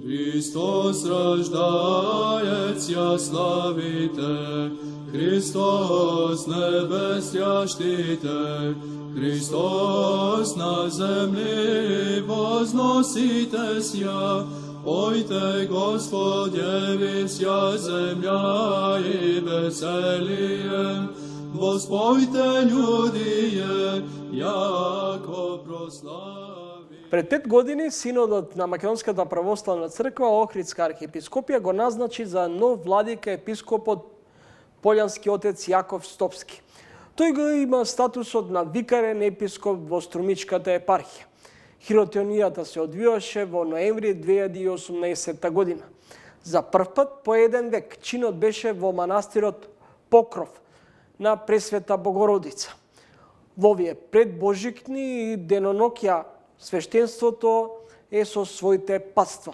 Христос рождаец, я славите, Христос небесящите, Христос на земле возноситесь я, пойте, Господи, вся земля и веселие, Воспойте, люди, яко прослави. Пред 5 години Синодот на Македонската православна црква Охридска архиепископија го назначи за нов владика епископот полјански отец Јаков Стопски. Тој го има статусот на викарен епископ во Струмичката епархија. Хиротонијата се одвиваше во ноември 2018 година. За прв пат по еден век чинот беше во манастирот Покров на Пресвета Богородица. Во овие предбожикни и деноноќа свештенството е со своите патства,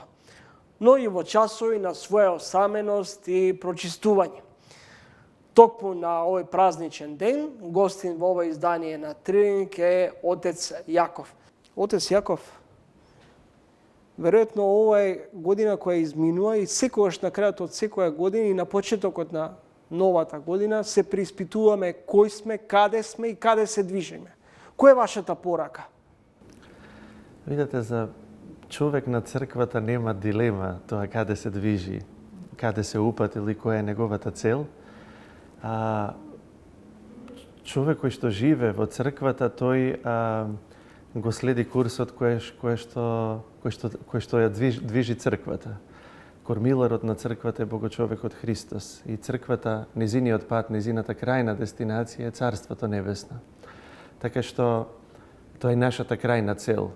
но и во часови на своја осаменост и прочистување. Токму на овој празничен ден, гостин во ова издание на Тренинг е отец Јаков. Отец Јаков, веројатно ова е година која изминува и секогаш на крајот од секоја година и на почетокот на новата година се преиспитуваме кој сме, каде сме и каде се движиме. Која е вашата порака? Видете, за човек на црквата нема дилема тоа каде се движи, каде се упат или која е неговата цел. Човек кој што живе во црквата, тој го следи курсот кој што ја движи црквата. Кормиларот на црквата е Богочовекот Христос и црквата, незиниот пат, незината крајна дестинација е Царството Небесно. Така што тоа е нашата крајна цел.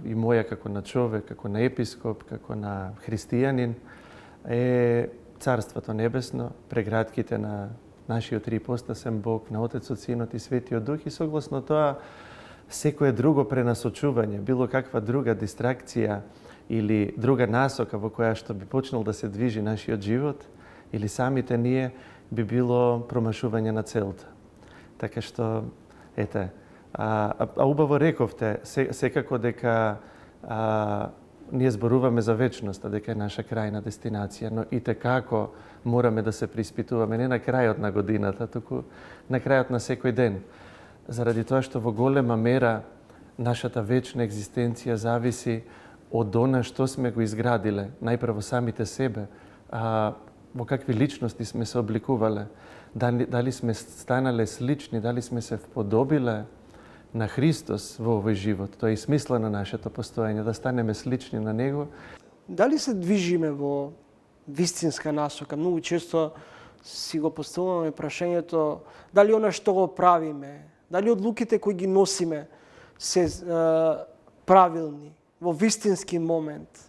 И моја како на човек, како на епископ, како на христијанин е Царството Небесно, прегратките на нашиот триипостасен Бог, на Отецот, Синот и Светиот Дух и согласно тоа секое друго пренасочување, било каква друга дистракција или друга насока во која што би почнал да се движи нашиот живот или самите ние би било промашување на целта. Така што, ете, убаво рековте, секако дека ние зборуваме за вечноста, дека е наша крајна дестинација, но и како мораме да се приспитуваме не на крајот на годината, туку на крајот на секој ден. Заради тоа што во голема мера нашата вечна екзистенција зависи од она што сме го изградиле, најпрво самите себе, во какви личности сме се обликувале, дали сме станале слични, дали сме се вподобиле на Христос во овој живот. Тоа е и смисла на нашето постоење, да станеме слични на Него. Дали се движиме во вистинска насока? Многу често си го поставуваме прашањето дали она што го правиме, дали одлуките кои ги носиме се правилни во вистински момент.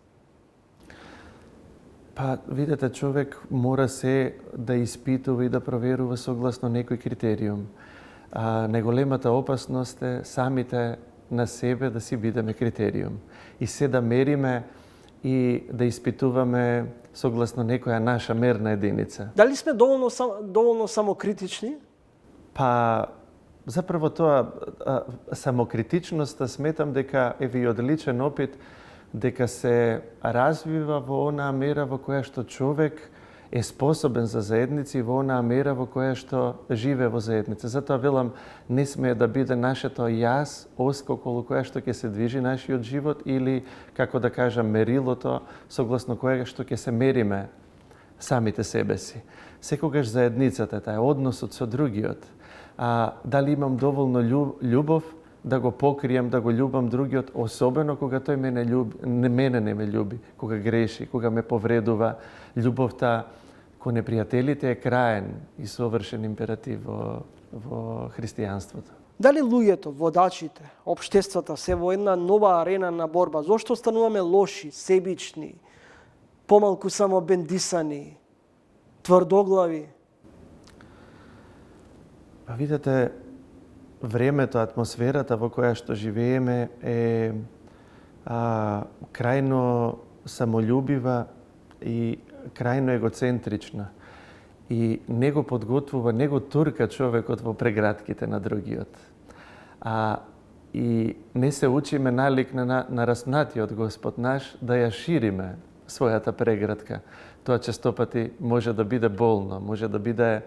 Па, видете, човек мора се да испитува и да проверува согласно некој критериум. Најголемата опасност е самите на себе да си бидеме критериум и се да мериме и да испитуваме согласно некоја наша мерна единица. Дали сме доволно самокритични? Па, заправо тоа самокритичноста сметам дека е и одличен опит дека се развива во онаа мера во која што човек е способен за заедници, во онаа мера во која што живе во заедница. Затоа велам, не смее да биде нашето јас, оска околу која што ќе се движи нашиот живот или, како да кажам, мерилото согласно која што ќе се мериме самите себе си. Секогаш заедницата, таа е односот со другиот. Дали имам доволно љубов да го покриjem, да го љубам другиот, особено кога тој мене не ме љуби, кога греши, кога ме повредува. Љубовта кон непријателите е краен и совршен императив во христијанството. Дали луѓето, водачите, општествата се во една нова арена на борба? Зошто стануваме лоши, себични, помалку самобендисани, тврдоглави? Па видете, времето, атмосферата во која што живееме е крајно самолюбива и крајно егоцентрична. И не го подготвува, не го турка човекот во прегратките на другиот. И не се учиме налик на распнатиот Господ наш да ја шириме својата преградка. Тоа честопати може да биде болно, може да биде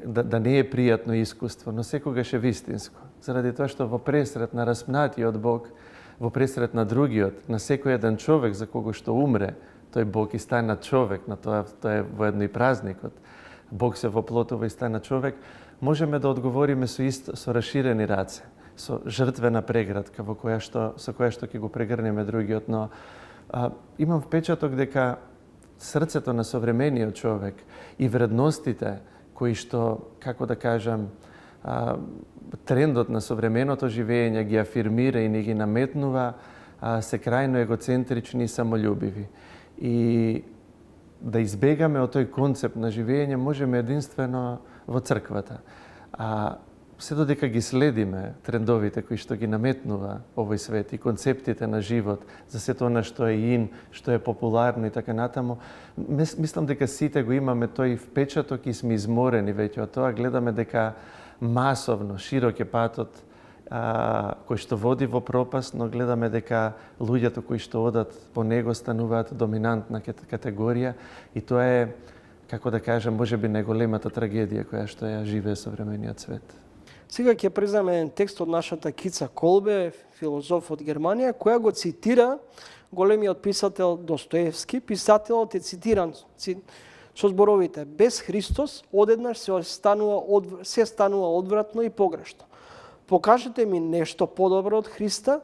да не е пријатно искуство, но секогаш е вистинско. Заради тоа што во пресрет на распнатиот Бог, во пресрет на другиот, на секој еден човек за кого што умре, тој Бог и стана човек, на тоа е воедно и празникот. Бог се воплотува и стана човек, можеме да одговориме со расширени раце, со жртвена преградка со која што ќе го прегрнеме другиот, но имам впечаток дека срцето на современиот човек и вредностите кои што, како да кажам, трендот на современото живење ги афирмира и не ги наметнува, се крајно егоцентрични и самолюбиви. И да избегаме од тој концепт на живење можеме единствено во црквата. Се додека ги следиме трендовите кои што ги наметнува овој свет и концептите на живот, за сето она што е ин, што е популарно и така натаму, мислам дека сите го имаме тој впечаток и сме изморени веќе од тоа. Гледаме дека масовно, широк е патот кој што води во пропаст, но гледаме дека луѓето кои што одат по него стануваат доминантна категорија и тоа е, како да кажам, можеби најголемата трагедија која што ја живее современиот свет. Сега ќе преземе еден текст од нашата Кица Колбе, филозоф од Германија, која го цитира големиот писател Достоевски. Писателот е цитиран со зборовите: без Христос одеднаш се станува одвратно и погрешно. Покажете ми нешто подобро од Христа.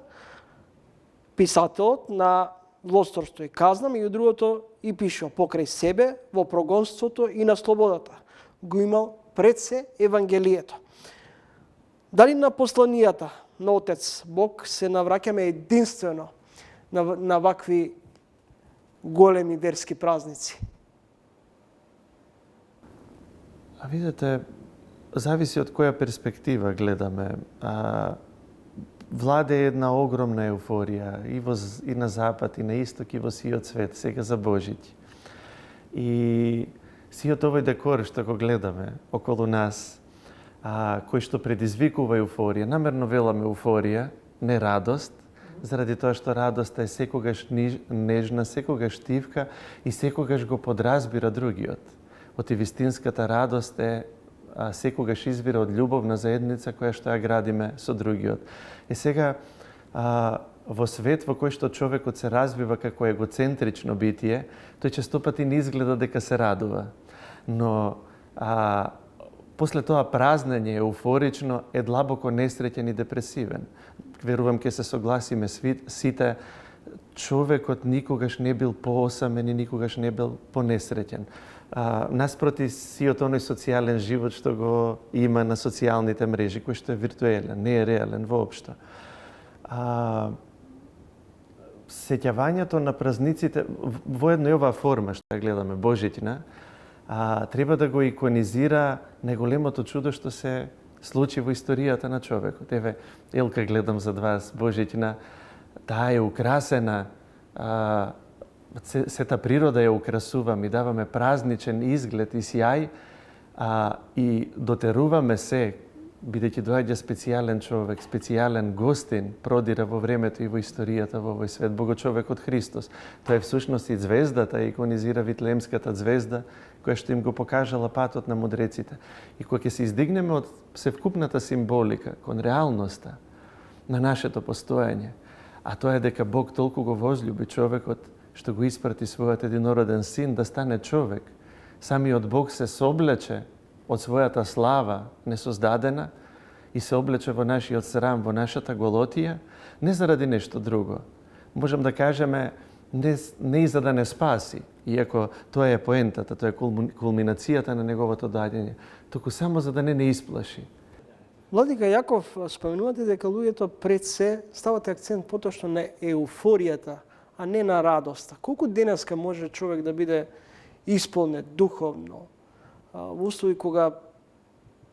Писателот на злосторство и казна, меѓу другото и пишува: покрај себе во прогонството и на слободата го имал пред се Евангелието. Дали на посланијата на Отец Бог се навраќаме единствено на вакви големи верски празници? Видете, зависи од која перспектива гледаме. Владе една огромна еуфорија и на запад, и на исток, и во сиот свет, сега за Божиќ. И сиот овој декор што го гледаме околу нас, кој што предизвикува еуфорија, намерно веламе еуфорија, не радост, заради тоа што радоста е секогаш нежна, секогаш тивка и секогаш го подразбира другиот. Вистинската радост е секогаш извира од љубовна заедница која што ја градиме со другиот. И сега, во свет во кој што човекот се развива како егоцентрично битие, тој честопати не изгледа дека се радува. Но после тоа празнење еуфорично е длабоко несреќен и депресивен. Верувам ке се согласиме сите, човекот никогаш не бил поосамен и никогаш не бил понесреќен. Наспроти сиот оној социјален живот што го има на социјалните мрежи, кој што е виртуелен, не е реален воопшто. Сеќавањето на празниците во една оваа форма што ја гледаме, Божиќна, треба да го иконизира најголемото чудо што се случи во историјата на човекот. Еве, Елка, гледам зад вас, Божиќна, таа е украсена, сета природа ја украсува, ми даваме празничен изглед и сјај, и дотеруваме се, бидејќи доаѓа специјален човек, специјален гостин, продира во времето и во историјата во овој свет, Богочовекот Христос. Тоа е всушност и звездата, иконизира Витлеемската звезда, која што им го покажала патот на мудреците. И кога ќе се издигнеме од севкупната символика кон реалноста на нашето постоење, а тоа е дека Бог толку го возлюби човекот, што го испрати својот единороден син да стане човек. Самиот Бог се соблече од својата слава несоздадена и се облече во нашиот срам, во нашата голотија, не заради нешто друго. Можем да кажеме, не и за да не спаси, иако тоа е поентата, тоа е кулминацијата на неговото доаѓање, туку само за да не исплаши. Владика Јаков, споменувате дека луѓето пред се ставате акцент поточно на еуфоријата, а не на радоста. Колку денеска може човек да биде исполнет духовно, во услови кога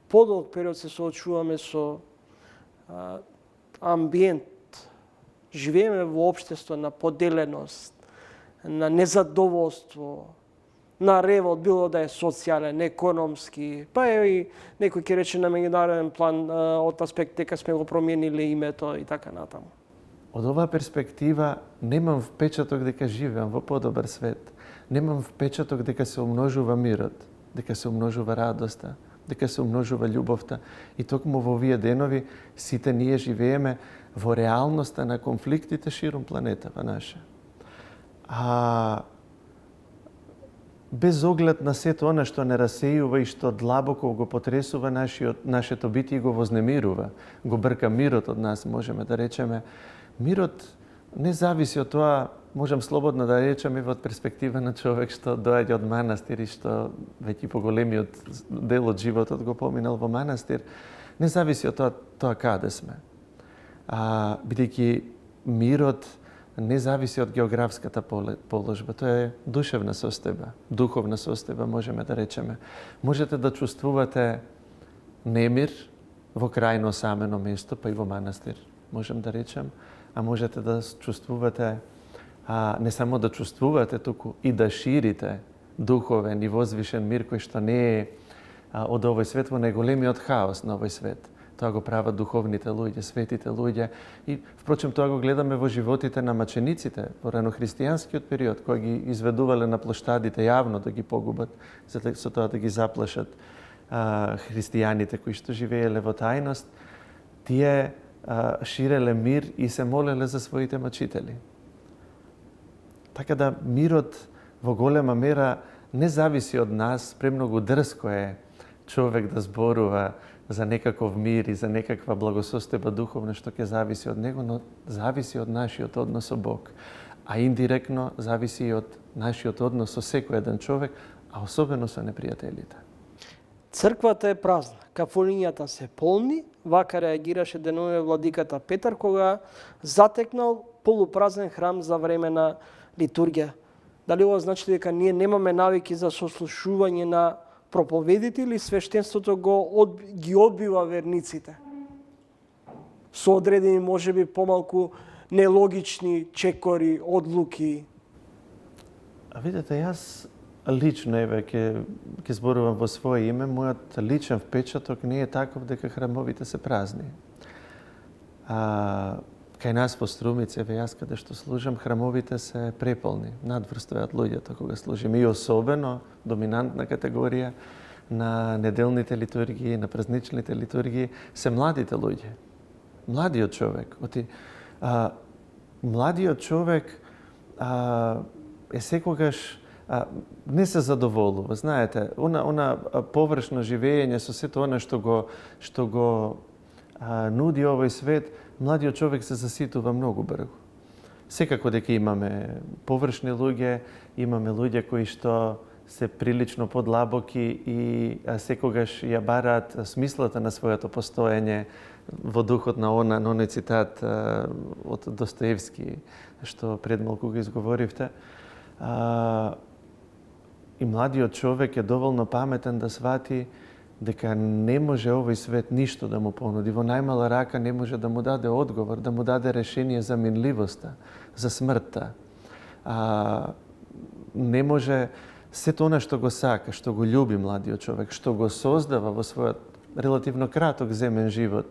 подолг период се соочуваме со амбиент, живееме во општество на поделеност, на незадоволство, на ревот, било да е социјален, економски, па и некој ќе рече на меѓународен план од аспект дека сме го промениле името и така натаму. Од оваа перспектива немам впечаток дека живеам во подобар свет. Немам впечаток дека се умножува мирот, дека се умножува радоста, дека се умножува љубовта. И токму во овие денови сите ние живееме во реалноста на конфликтите широм планетава наша. А без оглед на сето она што не расејува и што длабоко го потресува нашето битие и го вознемирува, го брка мирот од нас, можеме да речеме. Мирот не зависи од тоа, можам слободно да речем и од перспектива на човек што доаѓа од манастир и што веќе поголемиот дел од животот го поминал во манастир, не зависи од тоа каде сме. Бидејќи мирот не зависи од географската положба. Тоа е душевна состојба, духовна состојба, можеме да речеме. Можете да чувствувате немир во крајно самено место, па и во манастир, можем да речем, а можете да чувствувате, не само да чувствувате, туку и да ширите духовен и возвишен мир кој што не е од овој свет во најголемиот хаос на овој свет. Тоа го прават духовните луѓе, светите луѓе. И, впрочем, тоа го гледаме во животите на мачениците во ранохристијанскиот период, кои ги изведувале на плоштадите јавно да ги погубат, за да со тоа да ги заплашат христијаните кои што живееле во тајност. Тие ширеле мир и се молеле за своите мачители. Така да мирот во голема мера не зависи од нас, премногу дрско е човек да зборува за некаков мир и за некаква благосостојба духовна што ќе зависи од него, но зависи од нашиот однос со Бог. А индиректно зависи и од нашиот однос со секој еден човек, а особено со непријателите. Црквата е празна, кафулињата се полни, вака реагираше денове владиката Петар кога затекнал полупразен храм за време на литургија. Дали ова значи дека ние немаме навики за сослушување на проповедите или свештенството ги одбива верниците? Со одредени можеби помалку нелогични чекори, одлуки. А видете, јас лично ќе зборувам во своје име, мојот личен впечаток не е таков дека храмовите се празни. Кај нас во Струмица, јас каде што служам, храмовите се преполни, надврстојат луѓето кога служиме. И особено доминантна категорија на неделните литургии, на празничните литургии се младите луѓе. Младиот човек. Младиот човек е секогаш не се задоволува. Знаете, она површно живење со сето она што го нуди овој свет, младиот човек се заситува многу брзо. Секако дека имаме површни луѓе, имаме луѓе кои што се прилично подлабоки и секогаш ја бараат смислата на своето постоење во духот на оној цитат од Достоевски, што пред малку го изговоривте. И младиот човек е доволно паметен да свати дека не може овој свет ништо да му понуди. Во најмала рака не може да му даде одговор, да му даде решение за минливоста, за смртта. Не може сето она што го сака, што го љуби младиот човек, што го создава во својот релативно краток земен живот,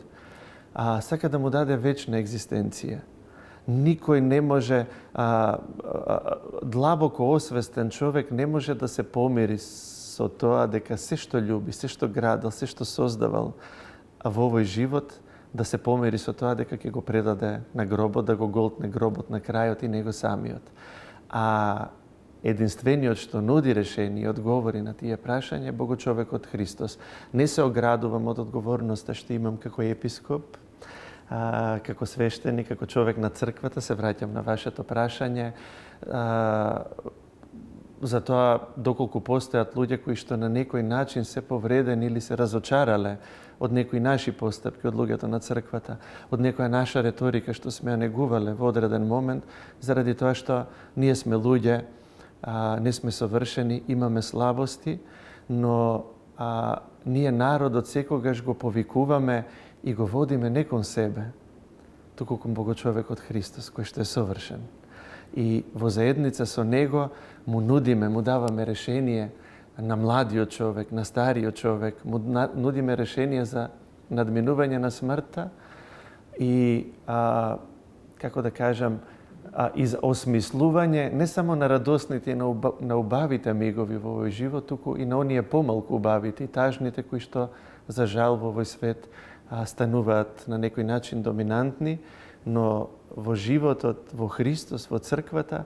сака да му даде вечна екзистенција. Никој не може, длабоко освестен човек не може да се помири со тоа дека се што љуби, се што градил, се што создавал во овој живот, да се помири со тоа дека ќе го предаде на гробот, да го голтне гробот на крајот и него самиот. А единствениот што нуди решение и одговори на тие прашања е Богочовекот Христос. Не се оградувам од одговорноста што имам како епископ, како свештеник, како човек на црквата, се враќам на вашето прашање. За тоа доколку постојат луѓе кои што на некој начин се повредени или се разочарале од некои наши постапки, од луѓето на црквата, од некоја наша реторика што сме ја негувале во одреден момент, заради тоа што ние сме луѓе, не сме совршени, имаме слабости, но ние народот секогаш го повикуваме и го водиме не кон себе, туку кон Богочовекот Христос, кој што е совршен. И во заедница со Него му нудиме, му даваме решение на младиот човек, на стариот човек, му нудиме решение за надминување на смртта и како да кажам, из осмислување не само на радосните и на убавите мигови во овој живот, туку и на оние помалку убавите и тажните кои што за жал во овој свет стануваат на некој начин доминантни, но во животот во Христос, во црквата,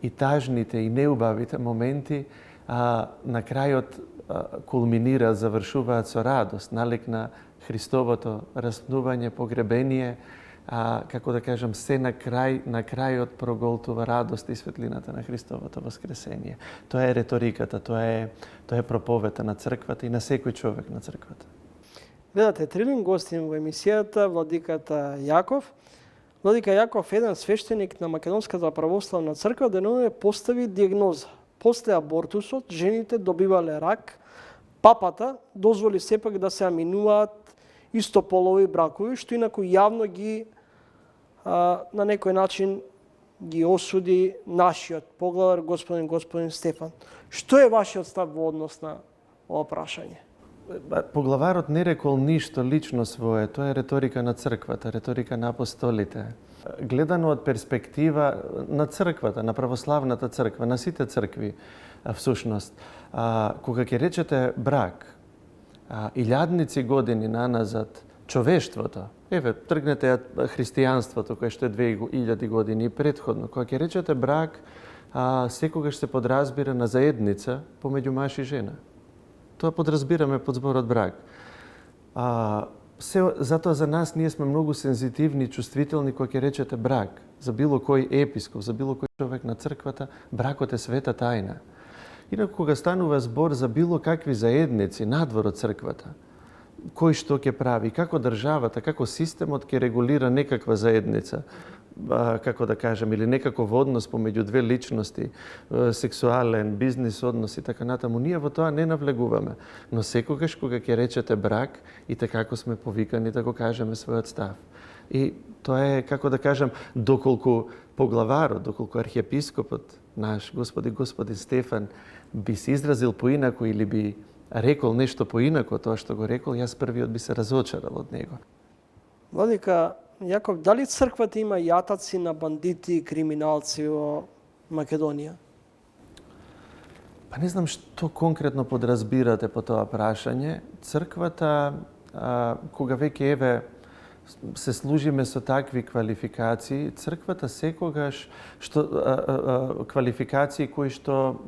и тажните и неубавите моменти на крајот кулминира, завршуваат со радост, налик на Христовото распнување, погребение, како да кажам, се на крајот проголтува радост и светлината на Христовото воскресение. Тоа е реториката, тоа е проповета на црквата и на секој човек на црквата. Гледате Трилин, гостин во емисијата владиката Јаков. Владика Јаков, еден свештеник на Македонската православна црква, денонуве постави диагноза. После абортусот, жените добивале рак, папата дозволи сепак да се аминуваат истополови бракови, што инаку јавно ги на некој начин ги осуди нашиот поглавар господин Стефан. Што е вашиот став во однос на ова прашање? Поглаварот не рекол ништо лично свое, тоа е реторика на црквата, реторика на апостолите. Гледано од перспектива на црквата, на православната црква, на сите цркви, всушност, кога ќе речете брак, илјадници години наназад, човештвото, тргнете христијанството, кое што е 2000 години и предходно, кога ќе речете брак, секогаш се подразбира на заедница помеѓу маж и жена. Тоа подразбираме под зборот брак. Затоа за нас ние сме многу сензитивни и чувствителни кога ќе речете брак. За било кој епископ, за било кој човек на црквата, бракот е света тајна. Инаку кога станува збор за било какви заедници надвор од црквата, кој што ќе прави, како државата, како системот ќе регулира некаква заедница, како да кажем, или некаков однос помеѓу две личности, сексуален, бизнис однос и така натаму, ние во тоа не навлегуваме. Но секогаш кога ќе речете брак, и така како сме повикани да го кажеме својот став. И тоа е, како да кажем, доколку поглаварот, доколку архиепископот наш, господин Стефан, би се изразил поинако или би рекол нешто поинако тоа што го рекол, јас првиот би се разочарал од него. Владика Јаков, дали црквата има јатаци на бандити и криминалци во Македонија? Па не знам што конкретно подразбирате по тоа прашање. Црквата, кога веќе се служиме со такви квалификации, црквата секогаш квалификации кои што,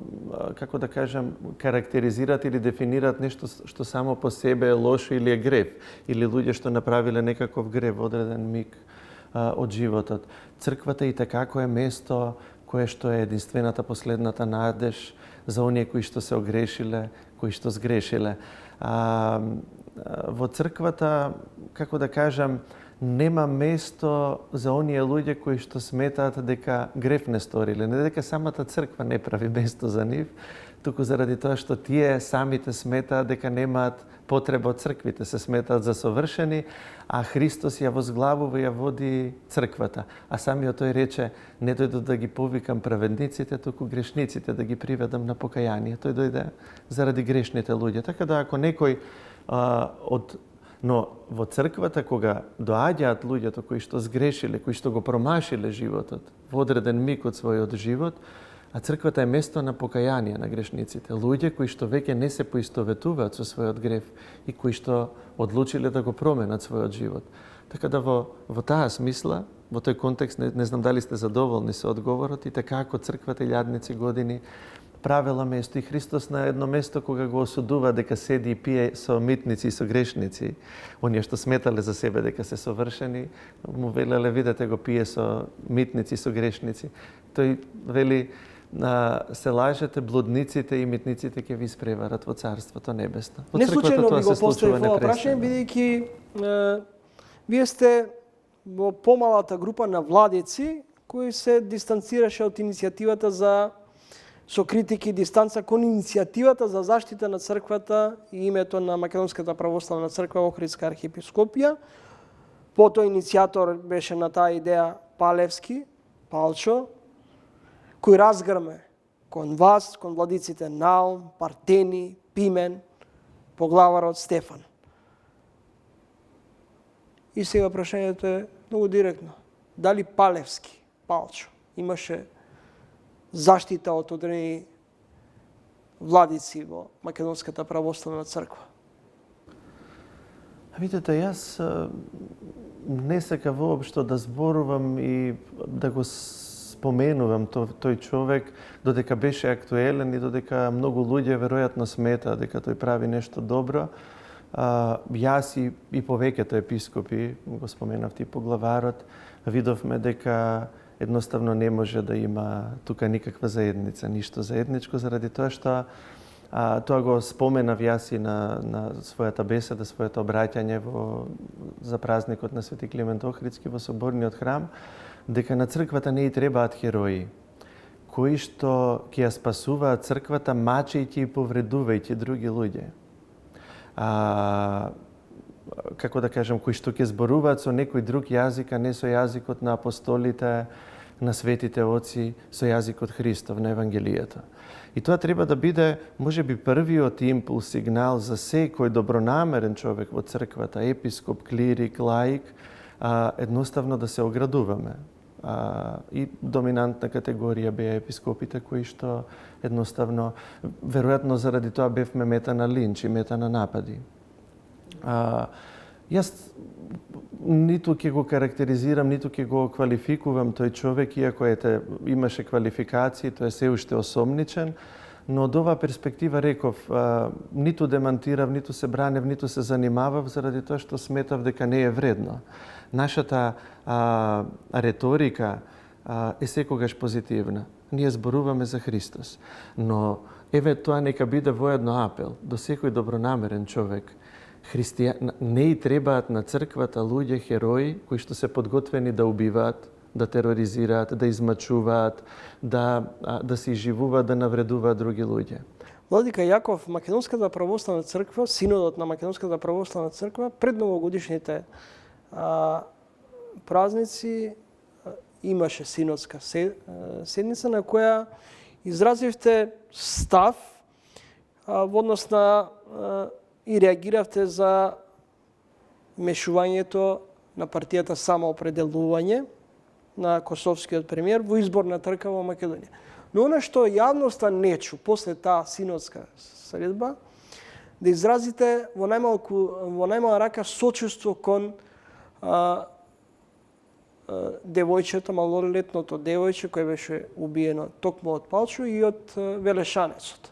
како да кажам, карактеризираат или дефинираат нешто што само по себе е лошо или е грев, или луѓе што направиле некаков грев во одреден миг од животот. Црквата и такако е место кое што е единствената последната надеж за оние кои што се огрешиле, кои што сгрешиле. Во црквата, како да кажам, нема место за оние луѓе кои што сметаат дека греф не сториле. Не дека самата црква не прави место за нив, туку заради тоа што тие самите сметаат дека немаат потреба од црквите, се сметаат за совршени, а Христос ја возглавува и ја води црквата. А самиот тој рече, не дојдов да ги повикам праведниците, туку грешниците да ги приведам на покаяние. Тој дојде заради грешните луѓе. Така да ако некој но во црквата кога доаѓаат луѓето кои што сгрешиле, кои што го промашиле животот во одреден миг од својот живот, а црквата е место на покаяние на грешниците, луѓе кои што веќе не се поистоветуваат со својот грев и кои што одлучиле да го променат својот живот. Така да во таа смисла, во тој контекст, не знам дали сте задоволни со одговорот, и така како црквата илјадници години правела место и Христос на едно место кога го осудува дека седи и пие со митници и со грешници, оние што сметале за себе дека се совршени, му велеле, видете го пие со митници и со грешници. Тој вели, се лажете, блудниците и митниците ќе ви испреварат во Царството небесно. Не случајно ви го поставив ова прашање, бидејќи вие сте во помалата група на владици кои се дистанцираше од иницијативата со критики и дистанца кон иницијативата за заштита на црквата и името на Македонската православна црква Охридска архиепископија. Потоа иницијатор беше на таа идеја Палевски, Палчо, кој разгрме кон вас, кон владиците Наум, Партени, Пимен, поглаварот Стефан. И сега прашањето е многу директно. дали Палевски, Палчо, имаше заштита од одредени владици во Македонската православна црква? Видете, јас не сакам воопшто да зборувам и да го споменувам тој човек, додека беше актуелен и додека многу луѓе веројатно смета дека тој прави нешто добро. Јас и повеќето епископи, го споменав ти поглаварот, видовме дека едноставно не може да има тука никаква заедница, ништо заедничко, заради тоа што тоа го споменав јас и на својата беседа, своето обраќање за празникот на Свети Климент Охридски во Соборниот храм, дека на црквата не и требаат херои, кои што ќе ја спасуваат црквата, мачејќи и повредувајќи други луѓе. Како да кажам, кои што ќе зборуваат со некој друг јазик, а не со јазикот на апостолите, на светите оци, со јазикот Христов на Евангелието. И тоа треба да биде, можеби, првиот импулс, сигнал за секој добронамерен човек во црквата, епископ, клирик, лаик, едноставно да се оградуваме. И доминантна категорија беа епископите кои што едноставно, веројатно заради тоа бевме мета на линч и мета на напади. Јас ниту ќе го карактеризирам, ниту ќе го квалификувам тој човек, иако имаше квалификации, тој е се уште осомничен, но од оваа перспектива реков, ниту демантирав, ниту се бранев, ниту се занимавав, заради тоа што сметав дека не е вредно. Нашата реторика е секогаш позитивна. Ние зборуваме за Христос. Но еве тоа нека биде воедно апел до секој добронамерен човек. Не и требаат на црквата луѓе херои кои што се подготвени да убиваат, да тероризираат, да измачуваат, да се изживуваат, да навредуваат други луѓе. Владика Јаков, Македонската православна црква, синодот на Македонската православна црква, пред новогодишните празници имаше синодска седница на која изразивте став во однос на и реагиравте за мешувањето на партијата Самоопределување на косовскиот премиер во изборна трка во Македонија. Но она што јавноста не чу после таа синодска средба, да изразите во најмала рака сочувство кон девојчето, малолетното девојче кој беше убиено токму од Палчо и од Велешанецот.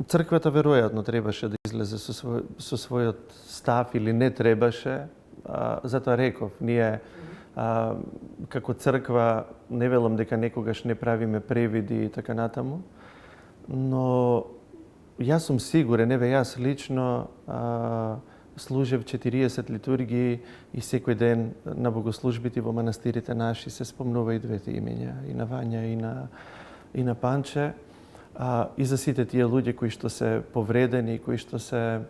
Црквата веројатно требаше да излезе со својот став или не требаше, затоа реков, ние како црква не велам дека некогаш не правиме превиди и така натаму, но јас сум сигурен, еве јас лично служев 40 литургии и секој ден на богослужбите во манастирите наши се спомнува и двете имења, и на Вања и на Панче. И за сите тие луѓе кои што се повредени, кои што се...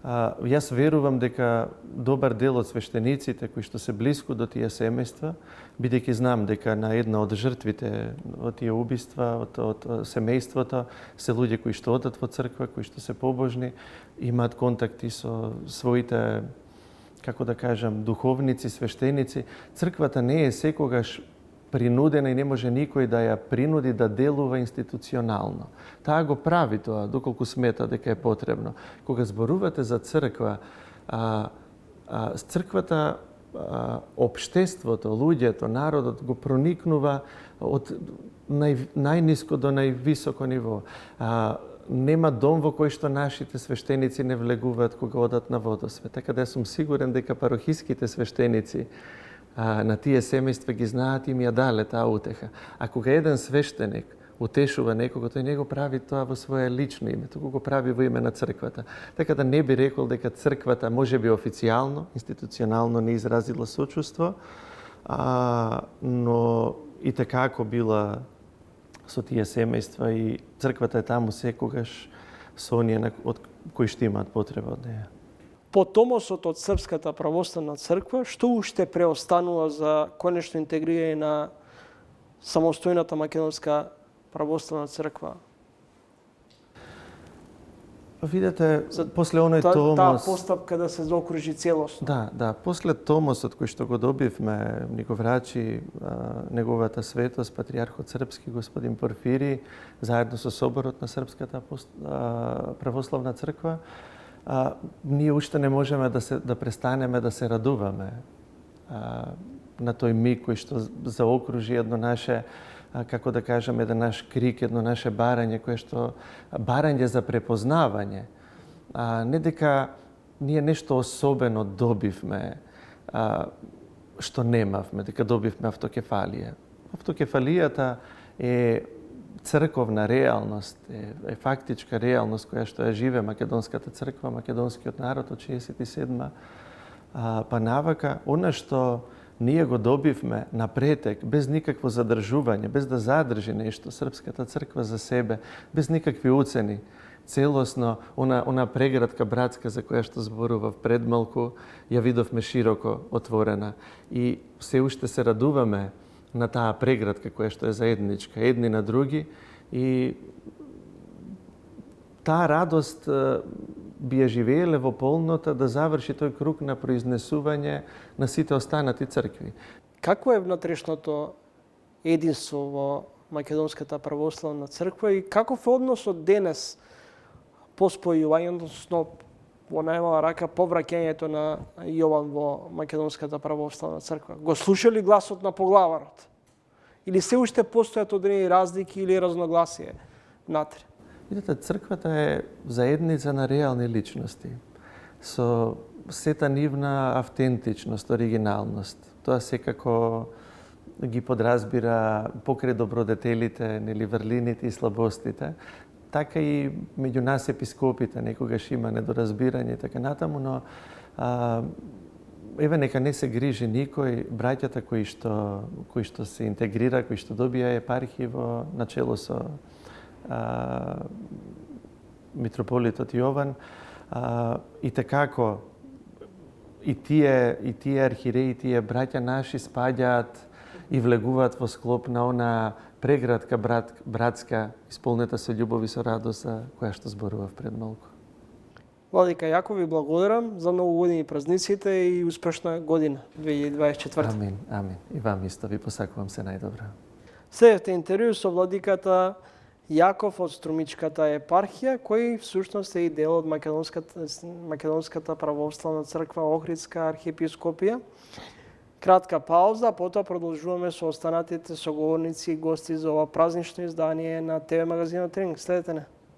Јас верувам дека добар дел од свештениците кои што се блиску до тие семејства, бидејќи знам дека на една од жртвите од тие убиства, од семејството, се луѓе кои што одат во црква, кои што се побожни, имаат контакти со своите, како да кажам, духовници, свештеници. Црквата не е секогаш принудена и не може никој да ја принуди да делува институционално. Таа го прави тоа, доколку смета дека е потребно. Кога зборувате за црква, црквата, општеството, луѓето, народот го проникнува од најниско до највисоко ниво. Нема дом во кој што нашите свештеници не влегуваат кога одат на водосвет. Така да сум сигурен дека парохиските свештеници на тие семејства ги знаат и ми ја дале таа утеха. А кога еден свештеник утешува некого, тој не го прави тоа во свое лично име, туку го прави во име на црквата. Така да не би рекол дека црквата може би официјално, институционално не изразила сочувство, но и така ако била со тие семејства и црквата е таму секогаш со оние од кои што имаат потреба од неја. По томосот од Српската православна црква, што уште преостанува за конечно интегрирање на самостојната Македонска православна црква? Видете, За после оној таа томос... постапка да се заокружи целосно. Да, после томосот кој што го добивме, ни го врачи неговата светост, патриархот српски господин Порфири, заедно со соборот на Српската православна црква, ние уште не можеме да престанеме да се радуваме на тој миг кој што заокружи едно наше, како да кажем, еден наш крик, едно наше барање, барање за препознавање. Не дека ние нешто особено добивме, што немавме, дека добивме автокефалија. Автокефалијата е црковна реалност, е фактичка реалност која што ја живе Македонската црква, македонскиот народ од 67 па навака. Она што ние го добивме на претек, без никакво задржување, без да задржи нешто Српската црква за себе, без никакви уцени, целосно, она преградка братска за која што зборував пред малку, ја видовме широко отворена. И се уште се радуваме на таа преградка која што е заедничка, едни на други, и таа радост би ја живееле во полнота да заврши тој круг на произнесување на сите останати цркви. Какво е внатрешното единство во Македонската православна црква и каков е односот денес по спојувањето, односно во најмала рака повраќањето на Јован во Македонската православна црква? Го слушали гласот на поглаварот? Или се уште постојат одредени разлики или разногласие внатре? Видите, црквата е заедница на реални личности, со сета нивна автентичност, оригиналност. Тоа секако ги подразбира покрај добродетелите, нели, врлините и слабостите. Така и меѓу нас епископите некогаш има недоразбирање и така натаму, но еве нека не се грижи никој, браќата кои што се интегрира, кои што добија епархии во начело со митрополитот Јован, и такако и тие архиереи, тие браќа наши спаѓаат и влегуваат во склоп на она преградка братска, исполнета со љубов и со радост, за која што зборував пред малку. Владика Јаков, ви благодарам за новогодини празниците и успешна година 2024. Амин. И вам исто ви посакувам се најдобро. Следевте интервју со владиката Јаков од Струмичката епархија, кој всушност е и дел од Македонската православна црква Охридска архиепископија. Кратка пауза, потоа продолжуваме со останатите соговорници и гости за ова празнично издание на ТВ магазинот Тренинг. Следете не.